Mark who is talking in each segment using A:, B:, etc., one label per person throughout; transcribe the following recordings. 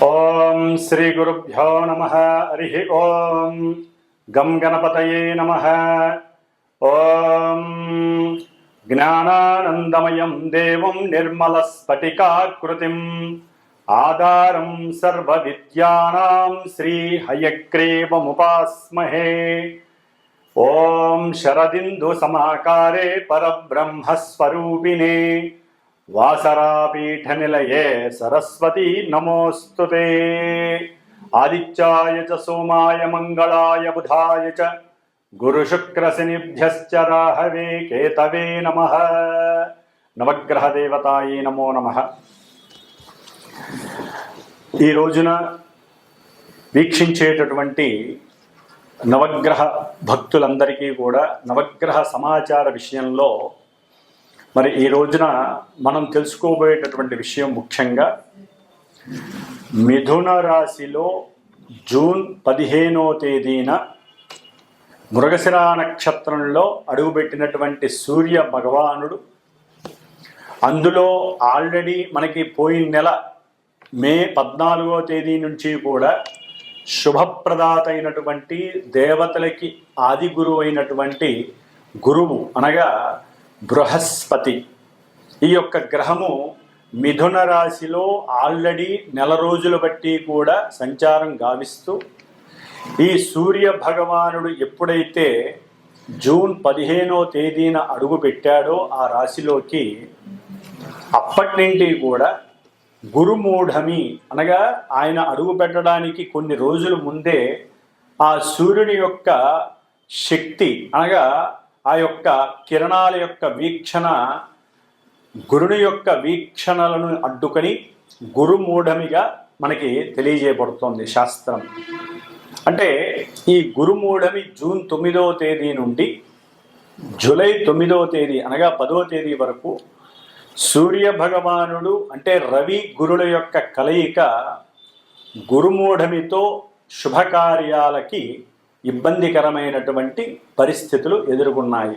A: ఓం శ్రీ గురుభ్యో నమః. హరి ఓం. గం గణపతయే నమః. ఓం జ్ఞానానందమయం దేవం నిర్మలస్ఫటికాకృతిం ఆధారం సర్వవిద్యానాం శ్రీ హయగ్రీవముపాస్మహే. ఓం శరదిందు సమాకారే పరబ్రహ్మస్వరూపిణే వాసరాపీఠనిలయే సరస్వతీ నమోస్తుతే. ఆదిత్యాయ చ సోమాయ మంగళాయ బుధాయ చ గురుశుక్రశనిభ్యశ్చ రాహవే కేతవే నమః. నవగ్రహ దేవతాయే నమో నమః. ఈ రోజున వీక్షించేటటువంటి నవగ్రహ భక్తులందరికీ కూడా నవగ్రహ సమాచార విషయంలో మరి ఈ రోజున మనం తెలుసుకోబోయేటటువంటి విషయం ముఖ్యంగా మిథున రాశిలో జూన్ 15వ తేదీన మృగశిర నక్షత్రంలో అడుగుపెట్టినటువంటి సూర్య భగవానుడు, అందులో ఆల్రెడీ మనకి పోయిన నెల మే 14వ తేదీ నుంచి కూడా శుభప్రదాత అయినటువంటి దేవతలకి ఆది గురువు అయినటువంటి గురువు అనగా బృహస్పతి, ఈ యొక్క గ్రహము మిథున రాశిలో ఆల్రెడీ నెల రోజుల బట్టి కూడా సంచారం గావిస్తూ ఈ సూర్య భగవానుడు ఎప్పుడైతే జూన్ 15వ తేదీన అడుగు పెట్టాడో ఆ రాశిలోకి, అప్పటి నుండి కూడా గురుమూఢమి అనగా ఆయన అడుగు పెట్టడానికి కొన్ని రోజుల ముందే ఆ సూర్యుని యొక్క శక్తి అనగా ఆ యొక్క కిరణాల యొక్క వీక్షణ గురుని యొక్క వీక్షణలను అడ్డుకొని గురుమూఢమిగా మనకి తెలియజేయబడుతోంది శాస్త్రం. అంటే ఈ గురుమూఢమి జూన్ 9వ తేదీ నుండి జూలై 9వ తేదీ అనగా 10వ తేదీ వరకు సూర్య భగవానుడు అంటే రవి గురుల యొక్క కలయిక గురుమూఢమితో శుభకార్యాలకి ఇబ్బందికరమైనటువంటి పరిస్థితులు ఎదుర్కొన్నాయి.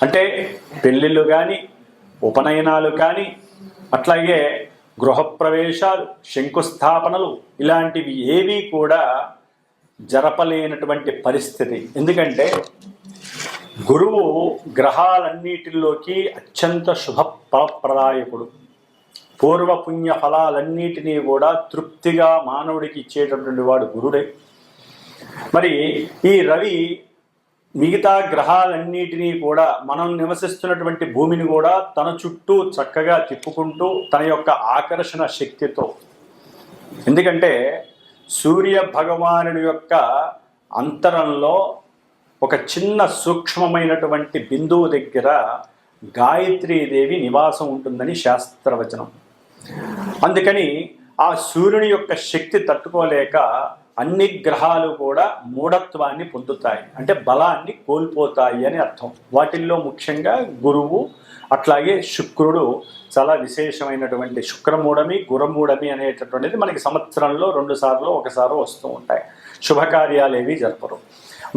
A: అంటే పెళ్ళిళ్ళు కానీ, ఉపనయనాలు కానీ, అట్లాగే గృహప్రవేశాలు, శంకుస్థాపనలు ఇలాంటివి ఏవీ కూడా జరపలేనటువంటి పరిస్థితి. ఎందుకంటే గురువు గ్రహాలన్నిటిలోకి అత్యంత శుభప్రదాయకుడు. పూర్వపుణ్య ఫలాలన్నిటినీ కూడా తృప్తిగా మానవుడికి ఇచ్చేటటువంటి వాడు గురుడే. మరి ఈ రవి మిగతా గ్రహాలన్నిటినీ కూడా మనం నివసిస్తున్నటువంటి భూమిని కూడా తన చుట్టూ చక్కగా తిప్పుకుంటూ తన యొక్క ఆకర్షణ శక్తితో, ఎందుకంటే సూర్య భగవానుడి యొక్క అంతరంలో ఒక చిన్న సూక్ష్మమైనటువంటి బిందువు దగ్గర గాయత్రీదేవి నివాసం ఉంటుందని శాస్త్రవచనం. అందుకని ఆ సూర్యుని యొక్క శక్తి తట్టుకోలేక అన్ని గ్రహాలు కూడా మూఢత్వాన్ని పొందుతాయి, అంటే బలాన్ని కోల్పోతాయి అని అర్థం. వాటిల్లో ముఖ్యంగా గురువు, అట్లాగే శుక్రుడు చాలా విశేషమైనటువంటి శుక్రమూఢమి, గురుమూఢమి అనేటటువంటిది మనకి సంవత్సరంలో 2 సార్లు 1 సారి వస్తూ ఉంటాయి. శుభకార్యాలు ఏవి జరపరు.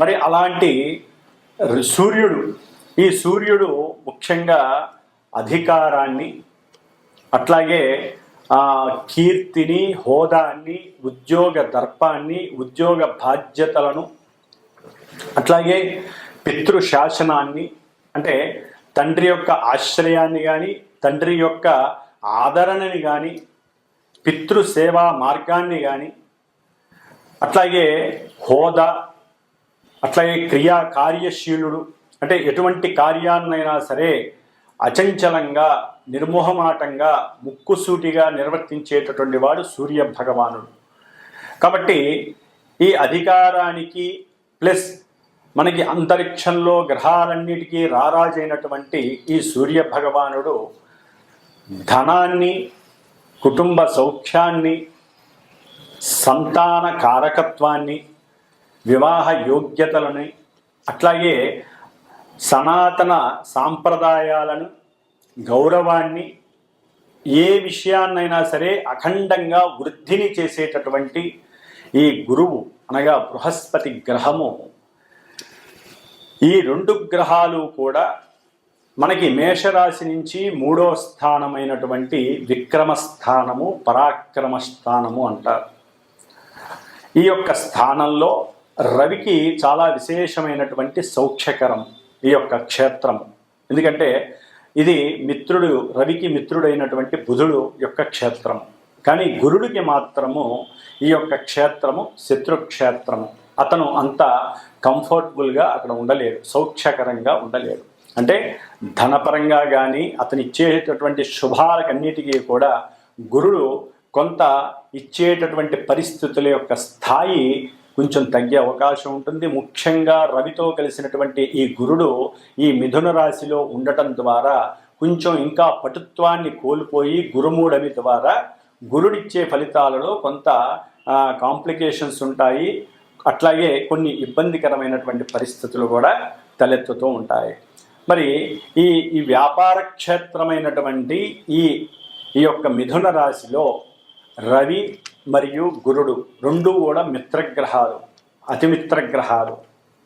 A: మరి అలాంటి సూర్యుడు, ఈ సూర్యుడు ముఖ్యంగా అధికారాన్ని, అట్లాగే కీర్తిని, హోదాన్ని, ఉద్యోగ దర్పాన్ని, ఉద్యోగ బాధ్యతలను, అట్లాగే పితృశాసనాన్ని అంటే తండ్రి యొక్క ఆశ్రయాన్ని కానీ, తండ్రి యొక్క ఆదరణని కానీ, పితృసేవా మార్గాన్ని కానీ, అట్లాగే హోదా, అట్లాగే కార్యశీలుడు అంటే ఎటువంటి కార్యాన్నైనా సరే అచంచలంగా, నిర్మోహమాటంగా, ముక్కుసూటిగా నిర్వర్తించేటటువంటి వాడు సూర్య భగవానుడు. కాబట్టి ఈ అధికారానికి ప్లస్ మనకి అంతరిక్షంలో గ్రహాలన్నిటికీ రారాజైనటువంటి ఈ సూర్య భగవానుడు ధనాన్ని, కుటుంబ సౌఖ్యాన్ని, సంతాన కారకత్వాన్ని, వివాహ యోగ్యతలని, అట్లాగే సనాతన సాంప్రదాయాలను, గౌరవాన్ని, ఏ విషయాన్నైనా సరే అఖండంగా వృద్ధిని చేసేటటువంటి ఈ గురువు అనగా బృహస్పతి గ్రహము, ఈ 2 గ్రహాలు కూడా మనకి మేషరాశి నుంచి 3వ స్థానమైనటువంటి విక్రమ స్థానము, పరాక్రమ స్థానము అంటారు. ఈ యొక్క స్థానంలో రవికి చాలా విశేషమైనటువంటి సౌఖ్యకరం ఈ యొక్క క్షేత్రము. ఎందుకంటే ఇది రవికి మిత్రుడైనటువంటి బుధుడు యొక్క క్షేత్రము. కానీ గురుడికి మాత్రము ఈ యొక్క క్షేత్రము శత్రుక్షేత్రము. అతను అంత కంఫర్టబుల్గా అక్కడ ఉండలేడు, సౌఖ్యకరంగా ఉండలేడు. అంటే ధనపరంగా కానీ అతను ఇచ్చేటటువంటి శుభాలకన్నిటికీ కూడా గురుడు కొంత ఇచ్చేటటువంటి పరిస్థితుల యొక్క స్థాయి కొంచెం తగ్గే అవకాశం ఉంటుంది. ముఖ్యంగా రవితో కలిసినటువంటి ఈ గురుడు ఈ మిథున రాశిలో ఉండటం ద్వారా కొంచెం ఇంకా పటుత్వాన్ని కోల్పోయి గురుమూఢమి ద్వారా గురుడిచ్చే ఫలితాలలో కొంత కాంప్లికేషన్స్ ఉంటాయి. అట్లాగే కొన్ని ఇబ్బందికరమైనటువంటి పరిస్థితులు కూడా తలెత్తుతూ ఉంటాయి. మరి ఈ వ్యాపార క్షేత్రమైనటువంటి ఈ యొక్క మిథున రాశిలో రవి మరియు గురుడు రెండూ కూడా మిత్రగ్రహాలు, అతిమిత్రగ్రహాలు.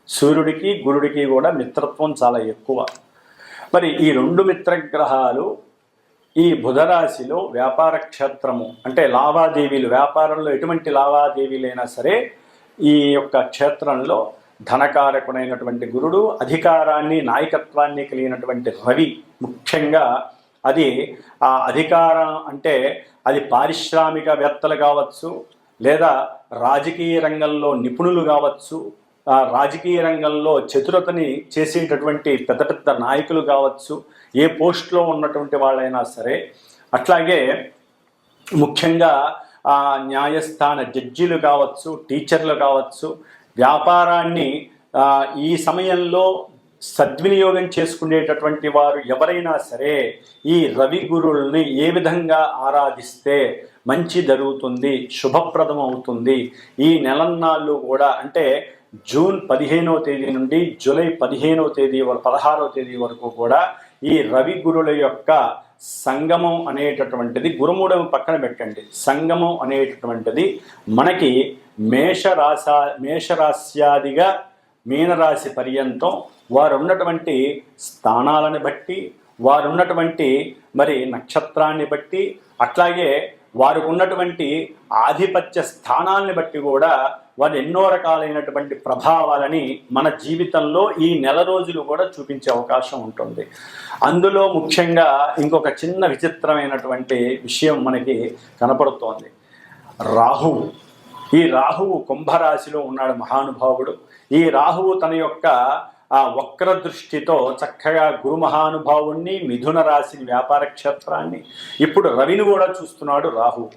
A: సూర్యుడికి గురుడికి కూడా మిత్రత్వం చాలా ఎక్కువ. మరి ఈ 2 మిత్రగ్రహాలు ఈ బుధరాశిలో వ్యాపార క్షేత్రము అంటే లావాదేవీలు, వ్యాపారంలో ఎటువంటి లావాదేవీలైనా సరే ఈ యొక్క క్షేత్రంలో ధనకారకుడైనటువంటి గురుడు, అధికారాన్ని నాయకత్వాన్ని కలిగినటువంటి రవి, ముఖ్యంగా అది ఆ అధికారం అంటే అది పారిశ్రామికవేత్తలు కావచ్చు, లేదా రాజకీయ రంగంలో నిపుణులు కావచ్చు, రాజకీయ రంగంలో చతురతని చేసేటటువంటి పెద్ద పెద్ద నాయకులు కావచ్చు, ఏ పోస్ట్లో ఉన్నటువంటి వాళ్ళైనా సరే. అట్లాగే ముఖ్యంగా న్యాయస్థాన జడ్జీలు కావచ్చు, టీచర్లు కావచ్చు, వ్యాపారాన్ని ఈ సమయంలో సద్వినియోగం చేసుకునేటటువంటి వారు ఎవరైనా సరే ఈ రవి గురువుల్ని ఏ విధంగా ఆరాధిస్తే మంచి జరుగుతుంది, శుభప్రదం అవుతుంది. ఈ నెలన్నాళ్ళు కూడా అంటే జూన్ 15వ తేదీ నుండి జూలై 16వ తేదీ వరకు కూడా ఈ రవి గురుల యొక్క సంగమం అనేటటువంటిది, గురుమూఢం పక్కన పెట్టండి, సంగమం అనేటటువంటిది మనకి మేషరాశ్యాదిగా మీనరాశి పర్యంతం వారు ఉన్నటువంటి స్థానాలను బట్టి, వారు ఉన్నటువంటి మరి నక్షత్రాన్ని బట్టి, అట్లాగే వారు ఉన్నటువంటి ఆధిపత్య స్థానాన్ని బట్టి కూడా వారు ఎన్నో రకాలైనటువంటి ప్రభావాలని మన జీవితంలో ఈ నెల రోజులు కూడా చూపించే అవకాశం ఉంటుంది. అందులో ముఖ్యంగా ఇంకొక చిన్న విచిత్రమైనటువంటి విషయం మనకి కనపడుతోంది. రాహువు. ఈ రాహువు కుంభరాశిలో ఉన్నాడు మహానుభావుడు. ఈ రాహువు తన యొక్క వక్ర దృష్టితో చక్కగా గురు మహానుభావుణ్ణి, మిథున రాశిని, వ్యాపార క్షేత్రాన్ని, ఇప్పుడు రవిని కూడా చూస్తున్నాడు రాహువు.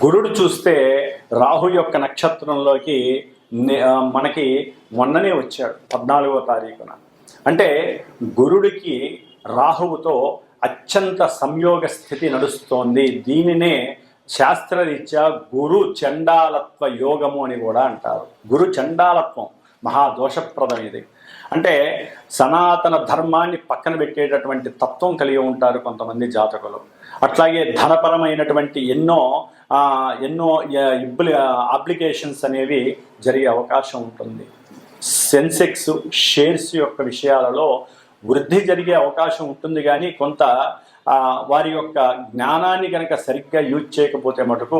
A: గురుడు చూస్తే రాహు యొక్క నక్షత్రంలోకి మనకి మొన్ననే వచ్చాడు 14వ తారీఖున. అంటే గురుడికి రాహువుతో అత్యంత సంయోగ స్థితి నడుస్తోంది. దీనినే శాస్త్రరీత్యా గురు చండాలత్వ యోగము అని కూడా అంటారు. గురు చండాలత్వం మహాదోషప్రదం ఇది. అంటే సనాతన ధర్మాన్ని పక్కన పెట్టేటటువంటి తత్వం కలిగి ఉంటారు కొంతమంది జాతకులు. అట్లాగే ధనపరమైనటువంటి ఎన్నో అప్లికేషన్స్ అనేవి జరిగే అవకాశం ఉంటుంది. సెన్సెక్స్, షేర్స్ యొక్క విషయాలలో వృద్ధి జరిగే అవకాశం ఉంటుంది. కానీ కొంత వారి యొక్క జ్ఞానాన్ని కనుక సరిగ్గా యూజ్ చేయకపోతే మటుకు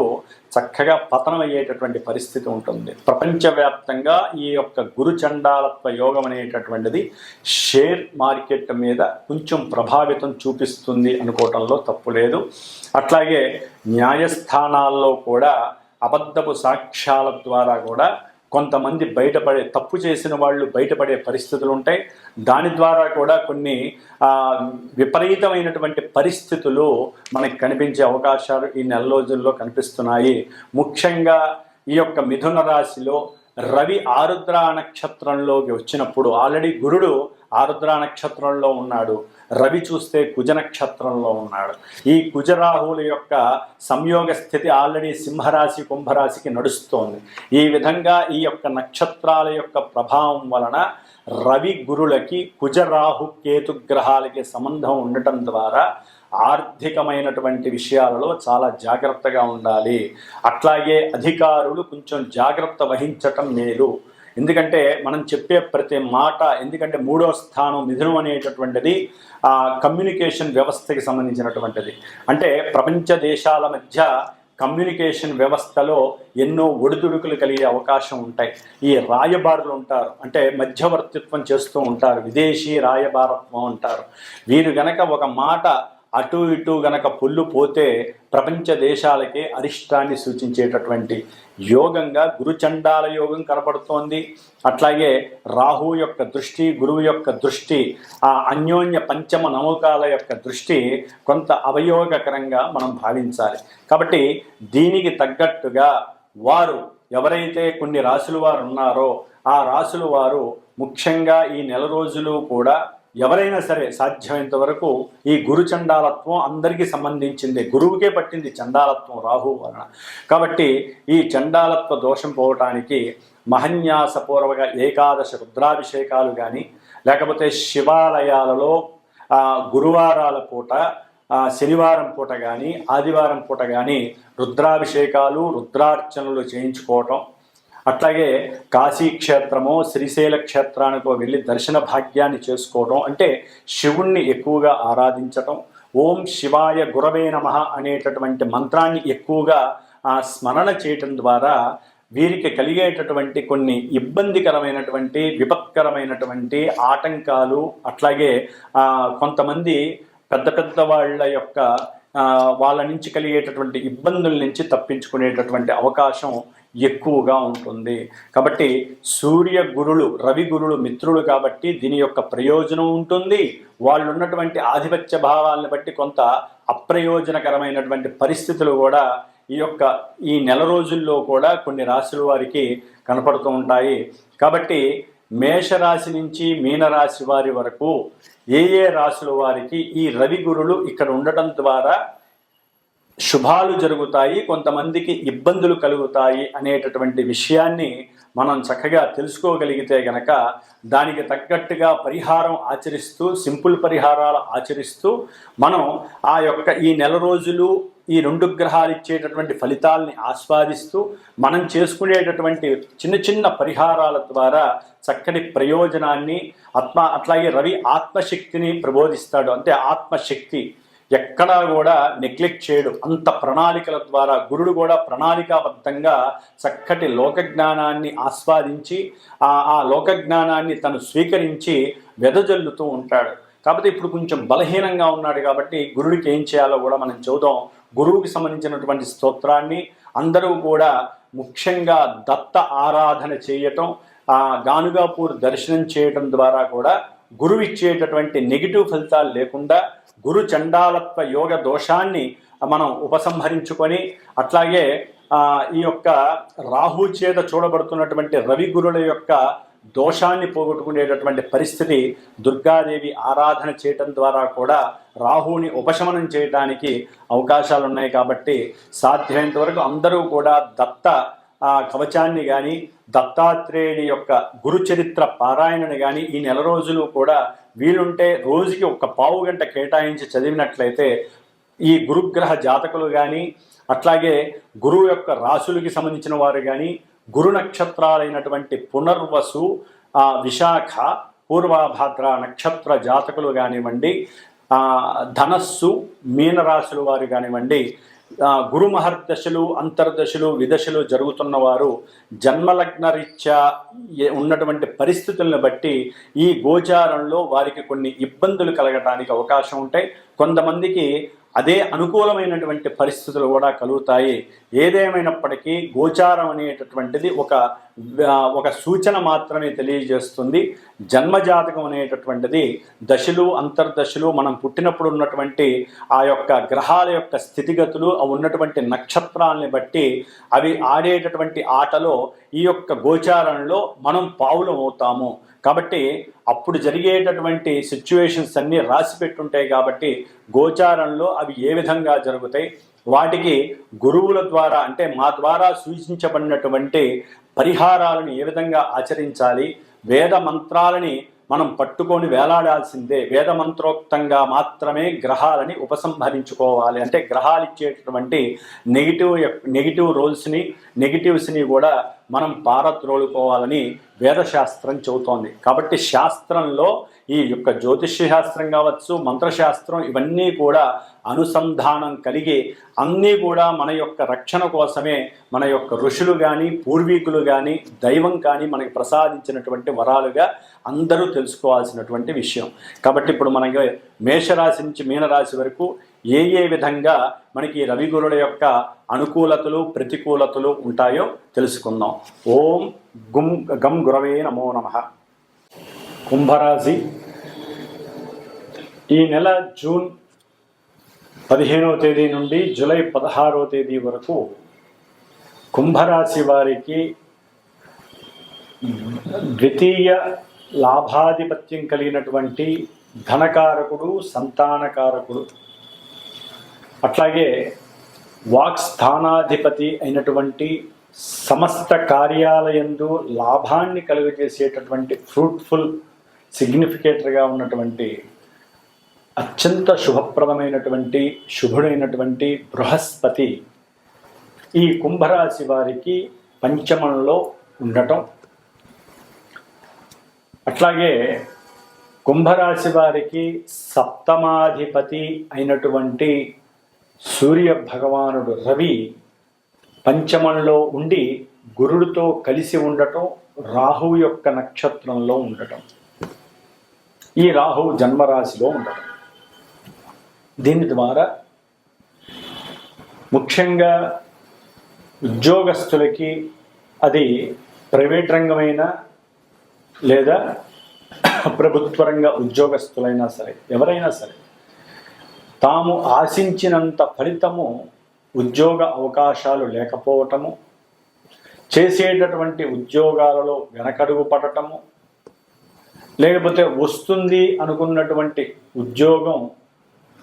A: చక్కగా పతనం అయ్యేటటువంటి పరిస్థితి ఉంటుంది. ప్రపంచవ్యాప్తంగా ఈ యొక్క గురు చండాలత్వ యోగం అనేటటువంటిది షేర్ మార్కెట్ మీద కొంచెం ప్రభావితం చూపిస్తుంది అనుకోవటంలో తప్పు లేదు. అట్లాగే న్యాయస్థానాల్లో కూడా అబద్ధపు సాక్ష్యాల ద్వారా కూడా కొంతమంది తప్పు చేసిన వాళ్ళు బయటపడే పరిస్థితులు ఉంటాయి. దాని ద్వారా కూడా కొన్ని విపరీతమైనటువంటి పరిస్థితులు మనకి కనిపించే అవకాశాలు ఈ నెల రోజుల్లో కనిపిస్తున్నాయి. ముఖ్యంగా ఈ యొక్క మిథున రాశిలో రవి ఆరుద్ర నక్షత్రంలోకి వచ్చినప్పుడు, ఆల్రెడీ గురుడు ఆరుద్ర నక్షత్రంలో ఉన్నాడు, రవి చూస్తే కుజ నక్షత్రంలో ఉన్నాడు. ఈ కుజరాహువుల యొక్క సంయోగ స్థితి ఆల్రెడీ సింహరాశి, కుంభరాశికి నడుస్తోంది. ఈ విధంగా ఈ యొక్క నక్షత్రాల యొక్క ప్రభావం వలన రవి గురులకి కుజరాహు కేతు గ్రహాలకి సంబంధం ఉండటం ద్వారా ఆర్థికమైనటువంటి విషయాలలో చాలా జాగ్రత్తగా ఉండాలి. అట్లాగే అధికారులు కొంచెం జాగ్రత్త వహించటం మేలు. ఎందుకంటే మనం చెప్పే ప్రతి మాట, ఎందుకంటే 3వ స్థానం మిథునం అనేటటువంటిది కమ్యూనికేషన్ వ్యవస్థకి సంబంధించినటువంటిది. అంటే ప్రపంచ దేశాల మధ్య కమ్యూనికేషన్ వ్యవస్థలో ఎన్నో ఒడిదుడుకులు కలిగే అవకాశం ఉంటాయి. ఈ రాయబారులు ఉంటారు, అంటే మధ్యవర్తిత్వం చేస్తూ ఉంటారు, విదేశీ రాయబారత్వం అంటారు. వీరు గనక ఒక మాట అటు ఇటు గనక పొల్లు పోతే ప్రపంచ దేశాలకే అరిష్టాన్ని సూచించేటటువంటి యోగంగా గురుచండాల యోగం కనపడుతోంది. అట్లాగే రాహు యొక్క దృష్టి, గురువు యొక్క దృష్టి, ఆ అన్యోన్య పంచమ నమూకాల యొక్క దృష్టి కొంత అవయోగకరంగా మనం భావించాలి. కాబట్టి దీనికి తగ్గట్టుగా వారు ఎవరైతే కొన్ని రాశుల వారు ఉన్నారో ఆ రాశుల వారు ముఖ్యంగా ఈ నెల రోజులు కూడా ఎవరైనా సరే సాధ్యమైనంత వరకు ఈ గురు చండాలత్వం అందరికీ సంబంధించింది, గురువుకే పట్టింది చండాలత్వం రాహు వలన. కాబట్టి ఈ చండాలత్వ దోషం పోవటానికి మహన్యాసపూర్వక ఏకాదశ రుద్రాభిషేకాలు కానీ, లేకపోతే శివాలయాలలో గురువారాల పూట, శనివారం పూట కానీ, ఆదివారం పూట కానీ రుద్రాభిషేకాలు, రుద్రార్చనలు చేయించుకోవటం, అట్లాగే కాశీక్షేత్రమో శ్రీశైల క్షేత్రానికో వెళ్ళి దర్శన భాగ్యాన్ని చేసుకోవడం, అంటే శివుణ్ణి ఎక్కువగా ఆరాధించటం, ఓం శివాయ గురవే నమః అనేటటువంటి మంత్రాన్ని ఎక్కువగా స్మరణ చేయటం ద్వారా వీరికి కలిగేటటువంటి కొన్ని ఇబ్బందికరమైనటువంటి విపత్కరమైనటువంటి ఆటంకాలు, అట్లాగే కొంతమంది పెద్ద పెద్ద వాళ్ళ యొక్క వాళ్ళ నుంచి కలిగేటటువంటి ఇబ్బందుల నుంచి తప్పించుకునేటటువంటి అవకాశం ఎక్కువగా ఉంటుంది. కాబట్టి సూర్య గురులు, రవి గురులు మిత్రులు కాబట్టి దీని యొక్క ప్రయోజనం ఉంటుంది. వాళ్ళు ఉన్నటువంటి ఆధిపత్య భావాలను బట్టి కొంత అప్రయోజనకరమైనటువంటి పరిస్థితులు కూడా ఈ నెల రోజుల్లో కూడా కొన్ని రాశుల వారికి కనపడుతూ ఉంటాయి. కాబట్టి మేషరాశి నుంచి మీనరాశి వారి వరకు ఏ రాశుల వారికి ఈ రవి గురులు ఇక్కడ ఉండటం ద్వారా శుభాలు జరుగుతాయి, కొంతమందికి ఇబ్బందులు కలుగుతాయి అనేటటువంటి విషయాన్ని మనం చక్కగా తెలుసుకోగలిగితే గనక దానికి తగ్గట్టుగా పరిహారం ఆచరిస్తూ, సింపుల్ పరిహారాలు ఆచరిస్తూ మనం ఈ నెల రోజులు ఈ 2 గ్రహాలు ఇచ్చేటటువంటి ఫలితాలని ఆస్వాదిస్తూ మనం చేసుకునేటటువంటి చిన్న చిన్న పరిహారాల ద్వారా చక్కటి ప్రయోజనాన్ని అట్లాగే రవి ఆత్మశక్తిని ప్రబోధిస్తాడు. అంటే ఆత్మశక్తి ఎక్కడా కూడా నెగ్లెక్ట్ చేయడు. అంత ప్రణాళికల ద్వారా గురుడు కూడా ప్రణాళికాబద్ధంగా చక్కటి లోకజ్ఞానాన్ని ఆస్వాదించి ఆ లోకజ్ఞానాన్ని తను స్వీకరించి వెదజల్లుతూ ఉంటాడు. కాకపోతే ఇప్పుడు కొంచెం బలహీనంగా ఉన్నాడు కాబట్టి గురుడికి ఏం చేయాలో కూడా మనం చూద్దాం. గురువుకి సంబంధించినటువంటి స్తోత్రాన్ని అందరూ కూడా ముఖ్యంగా దత్త ఆరాధన చేయటం, గానుగాపూర్ దర్శనం చేయటం ద్వారా కూడా గురువు ఇచ్చేటటువంటి నెగిటివ్ ఫలితాలు లేకుండా గురు చండాలత్వ యోగ దోషాన్ని మనం ఉపసంహరించుకొని, అట్లాగే ఈ యొక్క రాహు చేత చూడబడుతున్నటువంటి రవి గురుల యొక్క దోషాన్ని పోగొట్టుకునేటటువంటి పరిస్థితి దుర్గాదేవి ఆరాధన చేయటం ద్వారా కూడా రాహుని ఉపశమనం చేయడానికి అవకాశాలు ఉన్నాయి. కాబట్టి సాధ్యమైనంత వరకు అందరూ కూడా దత్త కవచాన్ని కానీ, దత్తాత్రేయుడి యొక్క గురుచరిత్ర పారాయణని కానీ ఈ నెల రోజులు కూడా వీలుంటే రోజుకి ఒక పావు గంట కేటాయించి చదివినట్లయితే ఈ గురుగ్రహ జాతకులు కానీ, అట్లాగే గురువు యొక్క రాశులకి సంబంధించిన వారు కానీ, గురు నక్షత్రాలైనటువంటి పునర్వసు, విశాఖ, పూర్వభాద్ర నక్షత్ర జాతకులు కానివ్వండి, ధనస్సు మీనరాశుల వారు కానివ్వండి, గురు మహర్దశలు, అంతర్దశలు, విదశలు జరుగుతున్న వారు జన్మలగ్న రీత్యా ఉన్నటువంటి పరిస్థితులను బట్టి ఈ గోచారంలో వారికి కొన్ని ఇబ్బందులు కలగడానికి అవకాశం ఉంటాయి. కొంతమందికి అదే అనుకూలమైనటువంటి పరిస్థితులు కూడా కలుగుతాయి. ఏదేమైనప్పటికీ గోచారం అనేటటువంటిది ఒక సూచన మాత్రమే తెలియజేస్తుంది. జన్మజాతకం అనేటటువంటిది దశలు, అంతర్దశలు, మనం పుట్టినప్పుడు ఉన్నటువంటి ఆ యొక్క గ్రహాల యొక్క స్థితిగతులు, అవి ఉన్నటువంటి నక్షత్రాలని బట్టి అవి ఆడేటటువంటి ఆటలో ఈ యొక్క గోచారంలో మనం పావులం అవుతాము. కాబట్టి అప్పుడు జరిగేటటువంటి సిచ్యువేషన్స్ అన్నీ రాసి పెట్టుంటాయి. కాబట్టి గోచారంలో అవి ఏ విధంగా జరుగుతాయి, వాటికి గురువుల ద్వారా అంటే మా ద్వారా సూచించబడినటువంటి పరిహారాలను ఏ విధంగా ఆచరించాలి, వేద మంత్రాలని మనం పట్టుకొని వేలాడాల్సిందే. వేదమంత్రోక్తంగా మాత్రమే గ్రహాలని ఉపసంహరించుకోవాలి. అంటే గ్రహాలు ఇచ్చేటటువంటి నెగిటివ్ రోల్స్ని, నెగిటివ్స్ని కూడా మనం పారద్రోలుకోవాలని వేదశాస్త్రం చెబుతోంది. కాబట్టి శాస్త్రంలో ఈ యొక్క జ్యోతిష్య శాస్త్రం కావచ్చు, మంత్రశాస్త్రం, ఇవన్నీ కూడా అనుసంధానం కలిగి అన్నీ కూడా మన యొక్క రక్షణ కోసమే మన యొక్క ఋషులు కానీ, పూర్వీకులు కానీ, దైవం కానీ మనకి ప్రసాదించినటువంటి వరాలుగా అందరూ తెలుసుకోవాల్సినటువంటి విషయం. కాబట్టి ఇప్పుడు మనకి మేషరాశి నుంచి మీనరాశి వరకు ఏ విధంగా మనకి రవిగురుల యొక్క అనుకూలతలు, ప్రతికూలతలు ఉంటాయో తెలుసుకుందాం. ఓం గం గురవే నమో నమః. కుంభరాశి ఈ నెల జూన్ 15వ తేదీ నుండి జూలై 16వ తేదీ వరకు కుంభరాశి వారికి ద్వితీయ లాభాధిపత్యం కలిగినటువంటి ధనకారకుడు, సంతానకారకుడు, అట్లాగే వాక్స్థానాధిపతి అయినటువంటి సమస్త కార్యాలయందు లాభాన్ని కలుగజేసేటటువంటి ఫ్రూట్ఫుల్ సిగ్నిఫికేటర్గా ఉన్నటువంటి అత్యంత శుభప్రదమైనటువంటి శుభుడైనటువంటి బృహస్పతి ఈ కుంభరాశి వారికి పంచమంలో ఉండటం, అట్లాగే కుంభరాశి వారికి సప్తమాధిపతి అయినటువంటి సూర్య భగవానుడు రవి పంచమంలో ఉండి గురుడితో కలిసి ఉండటం, రాహువు యొక్క నక్షత్రంలో ఉండటం, ఈ రాహువు జన్మరాశిలో ఉండటం. దీని ద్వారా ముఖ్యంగా ఉద్యోగస్తులకి, అది ప్రైవేట్ రంగమైనా లేదా ప్రభుత్వ రంగ ఉద్యోగస్తులైనా సరే, ఎవరైనా సరే, తాము ఆశించినంత ఫలితము ఉద్యోగ అవకాశాలు లేకపోవటము, చేసేటటువంటి ఉద్యోగాలలో వెనకడుగు పడటము, లేకపోతే వస్తుంది అనుకున్నటువంటి ఉద్యోగం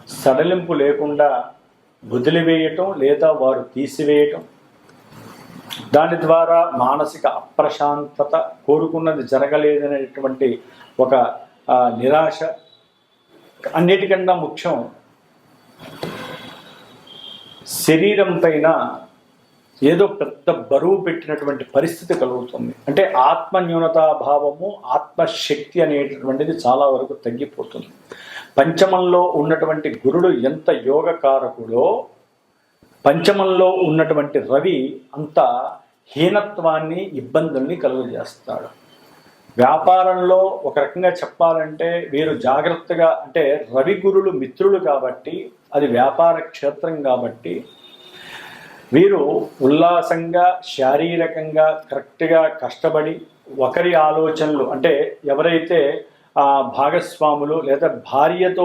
A: సడలింపు లేకుండా వదిలివేయటం లేదా వారు తీసివేయటం, దాని ద్వారా మానసిక అప్రశాంతత, కోరుకున్నది జరగలేదనేటువంటి ఒక నిరాశ, అన్నిటికన్నా ముఖ్యం శరీరం పైన ఏదో పెద్ద బరువు పెట్టినటువంటి పరిస్థితి కలుగుతుంది. అంటే ఆత్మన్యూనతాభావము, ఆత్మశక్తి అనేటటువంటిది చాలా వరకు తగ్గిపోతుంది. పంచమంలో ఉన్నటువంటి గురుడు ఎంత యోగకారకుడో, పంచమంలో ఉన్నటువంటి రవి అంత హీనత్వాన్ని, ఇబ్బందుల్ని కలుగజేస్తాడు. వ్యాపారంలో ఒక రకంగా చెప్పాలంటే వీరు జాగ్రత్తగా, అంటే రవి గురులు మిత్రులు కాబట్టి, అది వ్యాపార క్షేత్రం కాబట్టి వీరు ఉల్లాసంగా, శారీరకంగా కరెక్ట్గా కష్టపడి ఒకరి ఆలోచనలు, అంటే ఎవరైతే భాగస్వాములు లేదా భార్యతో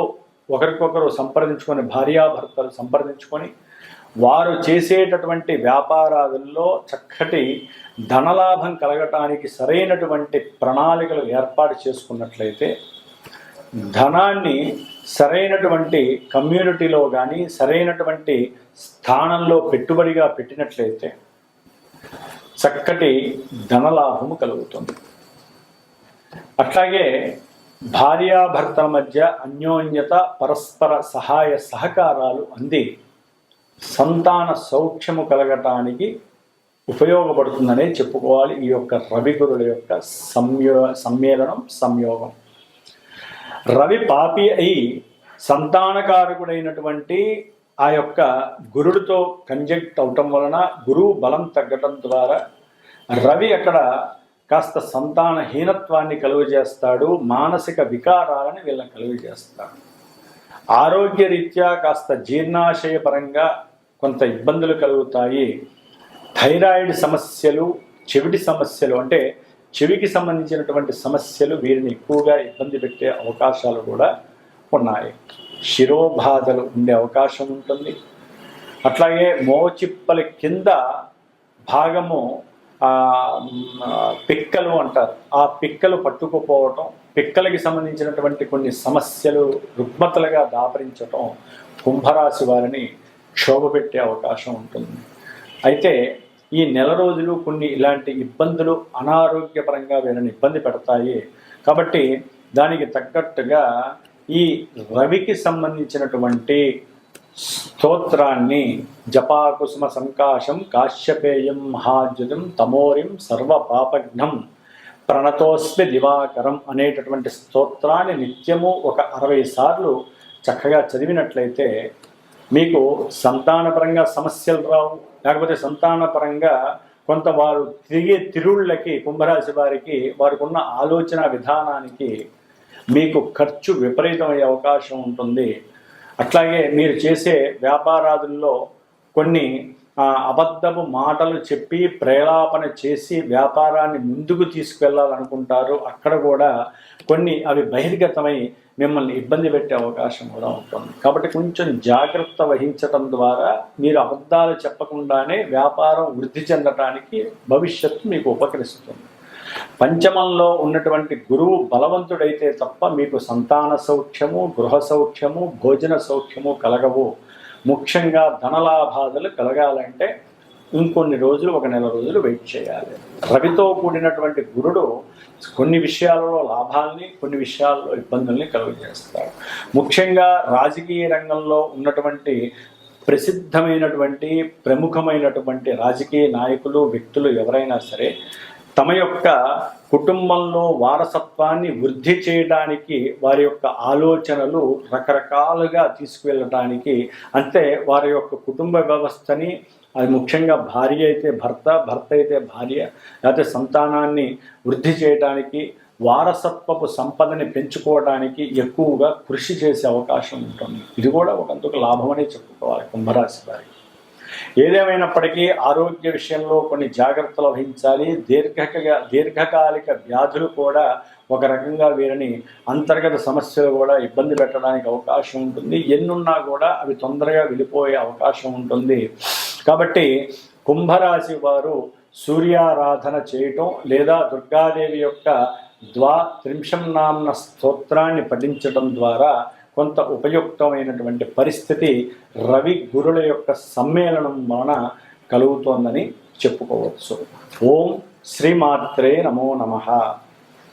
A: ఒకరికొకరు సంప్రదించుకొని, భార్యాభర్తలు సంప్రదించుకొని వారు చేసేటటువంటి వ్యాపారాలలో చక్కటి ధనలాభం కలగటానికి సరైనటువంటి ప్రణాళికలు ఏర్పాటు చేసుకున్నట్లయితే, ధనాన్ని సరైనటువంటి కమ్యూనిటీలో కానీ సరైనటువంటి స్థానంలో పెట్టుబడిగా పెట్టినట్లయితే చక్కటి ధనలాభము కలుగుతుంది. అట్లాగే భార్యాభర్తల మధ్య అన్యోన్యత, పరస్పర సహాయ సహకారాలు అంది సంతాన సౌఖ్యము కలగటానికి ఉపయోగపడుతుందనే చెప్పుకోవాలి. ఈ యొక్క రవిగురుల యొక్క సంయోగం. రవి పాపి అయి సంతానకారకుడైనటువంటి ఆ యొక్క గురుడితో కంజంక్ట్ అవటం వలన గురువు బలం తగ్గటం ద్వారా రవి అక్కడ కాస్త సంతానహీనత్వాన్ని కలుగజేస్తాడు, మానసిక వికారాలను వీళ్ళని కలుగజేస్తాడు. ఆరోగ్యరీత్యా కాస్త జీర్ణాశయ పరంగా కొంత ఇబ్బందులు కలుగుతాయి. థైరాయిడ్ సమస్యలు, చెవిటి సమస్యలు, అంటే చెవికి సంబంధించినటువంటి సమస్యలు వీరిని ఎక్కువగా ఇబ్బంది పెట్టే అవకాశాలు కూడా ఉన్నాయి. శిరోబాధలు ఉండే అవకాశం ఉంటుంది. అట్లాగే మోచిప్పల కింద భాగము పిక్కలు అంటారు, ఆ పిక్కలు పట్టుకుపోవటం, పిక్కలకి సంబంధించినటువంటి కొన్ని సమస్యలు రుగ్మతలుగా దాపరించటం కుంభరాశి వారిని క్షోభ పెట్టే అవకాశం ఉంటుంది. అయితే ఈ నెల రోజులు కొన్ని ఇలాంటి ఇబ్బందులు అనారోగ్యపరంగా వీరిని ఇబ్బంది పెడతాయి. కాబట్టి దానికి తగ్గట్టుగా ఈ రవికి సంబంధించినటువంటి స్తోత్రాన్ని జపాకుసుమ సంకాశం కాశ్యపేయం మహాద్యుతం తమోరిం సర్వపాపఘ్నం ప్రణతోస్మి దివాకరం అనేటటువంటి స్తోత్రాన్ని నిత్యము ఒక 60 సార్లు చక్కగా చదివినట్లయితే మీకు సంతానపరంగా సమస్యలు రావు. లేకపోతే సంతానపరంగా కొంత వారు తిరిగే తిరుళ్ళకి కుంభరాశి వారికి వారికి ఉన్న ఆలోచన విధానానికి మీకు ఖర్చు విపరీతమయ్యే అవకాశం ఉంటుంది. అట్లాగే మీరు చేసే వ్యాపారాదుల్లో కొన్ని అబద్ధపు మాటలు చెప్పి ప్రేలాపన చేసి వ్యాపారాన్ని ముందుకు తీసుకువెళ్ళాలనుకుంటారు. అక్కడ కూడా కొన్ని అవి బహిర్గతమై మిమ్మల్ని ఇబ్బంది పెట్టే అవకాశం కూడా ఉంటుంది. కాబట్టి కొంచెం జాగ్రత్త వహించడం ద్వారా మీరు అబద్ధాలు చెప్పకుండానే వ్యాపారం వృద్ధి చెందడానికి భవిష్యత్తు మీకు ఉపకరిస్తుంది. పంచమంలో ఉన్నటువంటి గురువు బలవంతుడైతే తప్ప మీకు సంతాన సౌఖ్యము, గృహ సౌఖ్యము, భోజన సౌఖ్యము కలగవు. ముఖ్యంగా ధనలాభాదులు కలగాలంటే ఇంకొన్ని రోజులు, 1 నెల రోజులు వెయిట్ చేయాలి. రవితో కూడినటువంటి గురుడు కొన్ని విషయాలలో లాభాల్ని, కొన్ని విషయాల్లో ఇబ్బందుల్ని కలుగజేస్తాడు. ముఖ్యంగా రాజకీయ రంగంలో ఉన్నటువంటి ప్రసిద్ధమైనటువంటి ప్రముఖమైనటువంటి రాజకీయ నాయకులు, వ్యక్తులు ఎవరైనా సరే తమ యొక్క కుటుంబంలో వారసత్వాన్ని వృద్ధి చేయడానికి వారి యొక్క ఆలోచనలు రకరకాలుగా తీసుకువెళ్ళడానికి, అంటే వారి యొక్క కుటుంబ వ్యవస్థని, అది ముఖ్యంగా భార్య అయితే భర్త, భర్త అయితే భార్య, లేకపోతే సంతానాన్ని వృద్ధి చేయడానికి, వారసత్వపు సంపదని పెంచుకోవడానికి ఎక్కువగా కృషి చేసే అవకాశం ఉంటుంది. ఇది కూడా ఒకందుకు లాభమనే చెప్పుకోవాలి కుంభరాశి వారికి. ఏదేమైనప్పటికీ ఆరోగ్య విషయంలో కొన్ని జాగ్రత్తలు వహించాలి. దీర్ఘకాలిక వ్యాధులు కూడా ఒక రకంగా వీరిని అంతర్గత సమస్యలు కూడా ఇబ్బంది పెట్టడానికి అవకాశం ఉంటుంది. ఎన్నున్నా కూడా అవి తొందరగా వెళ్ళిపోయే అవకాశం ఉంటుంది. కాబట్టి కుంభరాశి వారు సూర్యారాధన చేయటం లేదా దుర్గాదేవి యొక్క 23 నామ్న స్తోత్రాన్ని పఠించడం ద్వారా కొంత ఉపయుక్తమైనటువంటి పరిస్థితి రవి గురుల యొక్క సమ్మేళనం వలన కలుగుతోందని చెప్పుకోవచ్చు. ఓం శ్రీమాత్రే నమో నమః.